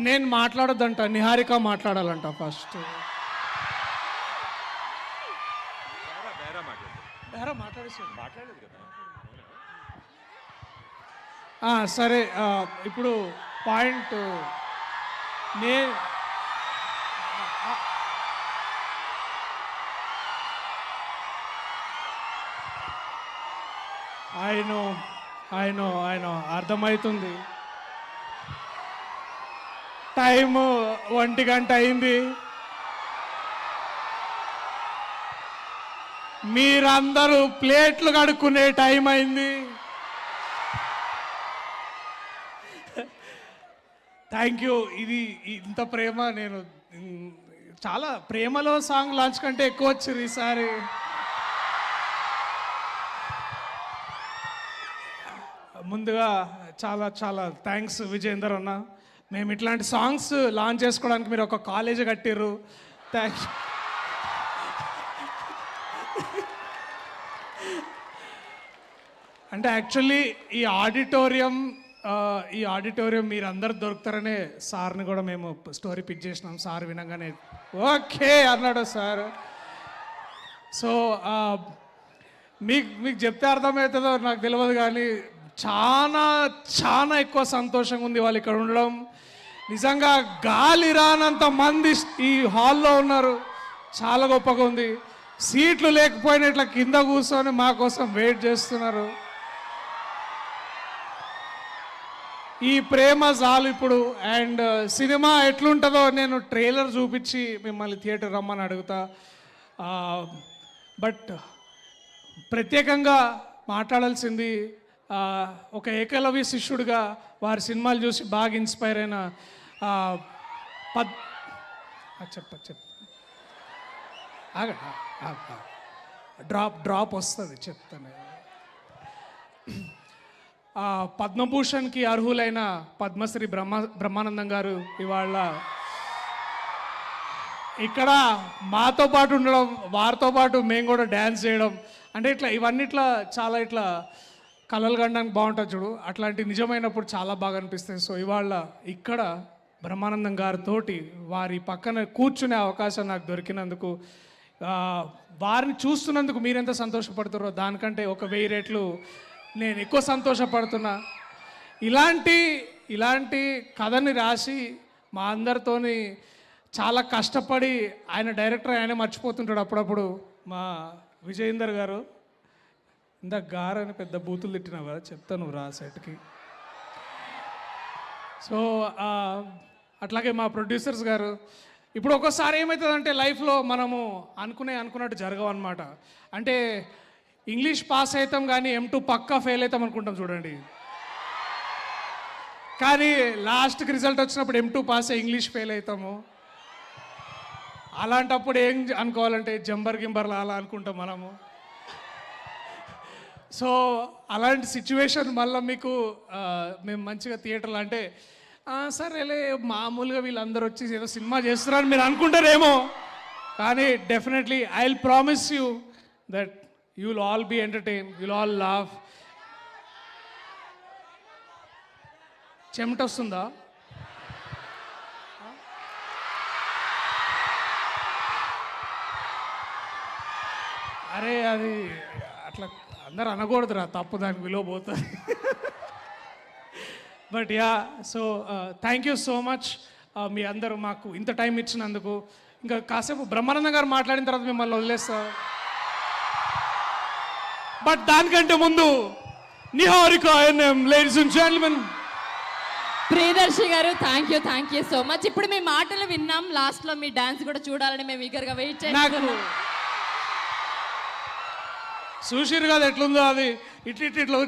నేను మాట్లాడొద్దంట, నిహారిక మాట్లాడాలంట ఫస్ట్. సరే, ఇప్పుడు పాయింట్ నే ఆయన అర్థమవుతుంది. టైము 1 గంట అయింది. మీరందరూ ప్లేట్లు కడుక్కునే టైం అయింది. Thank you. ఇది ఇంత ప్రేమ నేను చాలా ప్రేమలో సాంగ్ లాంచ్ కంటే ఎక్కువ వచ్చింది ఈసారి. ముందుగా చాలా చాలా థ్యాంక్స్ విజయేందర్ అన్న. మేము ఇట్లాంటి సాంగ్స్ లాంచ్ చేసుకోవడానికి మీరు ఒక కాలేజ్ కట్టిర్రు. థ్యాంక్స్. అంటే యాక్చువల్లీ ఈ ఆడిటోరియం మీరు అందరు దొరుకుతారనే సార్ని కూడా మేము స్టోరీ పిక్ చేసినాం. సార్ వినగానే ఓకే అన్నాడు సార్. సో మీకు చెప్తే అర్థమవుతుందో నాకు తెలియదు, కానీ చాలా చాలా ఎక్కువ సంతోషంగా ఉంది వాళ్ళు ఇక్కడ ఉండడం. నిజంగా గాలి రానంత మంది ఈ హాల్లో ఉన్నారు. చాలా గొప్పగా ఉంది. సీట్లు లేకపోయినా ఇట్లా కింద కూర్చొని మా కోసం వెయిట్ చేస్తున్నారు. ఈ ప్రేమ చాలు ఇప్పుడు. అండ్ సినిమా ఎట్లుంటుందో నేను ట్రైలర్ చూపించి మిమ్మల్ని థియేటర్ రమ్మని అడుగుతా. బట్ ప్రత్యేకంగా మాట్లాడాల్సింది ఒక ఏకలవ్య శిష్యుడిగా వారి సినిమాలు చూసి బాగా ఇన్స్పైర్ అయిన డ్రాప్ వస్తుంది చెప్తాను. పద్మభూషణ్కి అర్హులైన పద్మశ్రీ బ్రహ్మానందం గారు ఇవాళ ఇక్కడ మాతో పాటు ఉండడం, వారితో పాటు మేము కూడా డ్యాన్స్ చేయడం, అంటే ఇట్లా ఇవన్నీ ఇట్లా చాలా ఇట్లా కలలు కనడానికి బాగుంటుంది చూడు, అట్లాంటి నిజమైనప్పుడు చాలా బాగా అనిపిస్తుంది. సో ఇవాళ ఇక్కడ బ్రహ్మానందం గారితోటి వారి పక్కన కూర్చునే అవకాశం నాకు దొరికినందుకు, వారిని చూస్తున్నందుకు మీరెంత సంతోషపడుతారో దానికంటే 1000 రెట్లు నేను ఎక్కువ సంతోషపడుతున్నా. ఇలాంటి కథని రాసి మా అందరితోని చాలా కష్టపడి ఆయన డైరెక్టర్ ఆయనే మర్చిపోతుంటాడు అప్పుడప్పుడు. మా విజయేందర్ గారు ఇందాక గారని పెద్ద బూతులు తిట్టినావు కదా, చెప్తాను రా సెట్కి. సో అట్లాగే మా ప్రొడ్యూసర్స్ గారు. ఇప్పుడు ఒక్కోసారి ఏమవుతుందంటే లైఫ్లో మనము అనుకున్నట్టు జరగవు అనమాట. అంటే ఇంగ్లీష్ పాస్ అవుతాం కానీ M2 పక్కా ఫెయిల్ అవుతాం అనుకుంటాం చూడండి. కానీ లాస్ట్కి రిజల్ట్ వచ్చినప్పుడు M2 పాస్ అయ్యి ఇంగ్లీష్ ఫెయిల్ అవుతాము. అలాంటప్పుడు ఏం అనుకోవాలంటే గింబర్లా అలా అనుకుంటాం మనము. సో అలాంటి సిచ్యువేషన్ మళ్ళీ మీకు మేము మంచిగా థియేటర్లో అంటే సరేలే మామూలుగా వీళ్ళందరూ వచ్చి ఏదో సినిమా చేస్తున్నారని మీరు అనుకుంటారేమో, కానీ definitely I will promise you that you will all be entertain, you will all laugh. చెమట వస్తుందా? అరే అది అట్లా అందరు అనకూడదురా, తప్పు, దానికి విలువ పోతుంది. But yeah, so thank you so much మీ అందరూ మాకు ఇంత టైం ఇచ్చినందుకు. ఇంకా కాసేపు బ్రహ్మానందం గారు మాట్లాడిన తర్వాత మిమ్మల్ని వదిలేస్తా. బట్ దానికంటే ముందు Niharika NM, ladies and gentlemen. Priyadarshi గారు థ్యాంక్ యూ సో మచ్. ఇప్పుడు మీ మాటలు విన్నాం, లాస్ట్లో మీ డాన్స్ కూడా చూడాలని మేము ఈగర్గా వెయిట్ చేస్తున్నాం. చూసిరు కదా ఎట్లుందో అది, ఇట్లా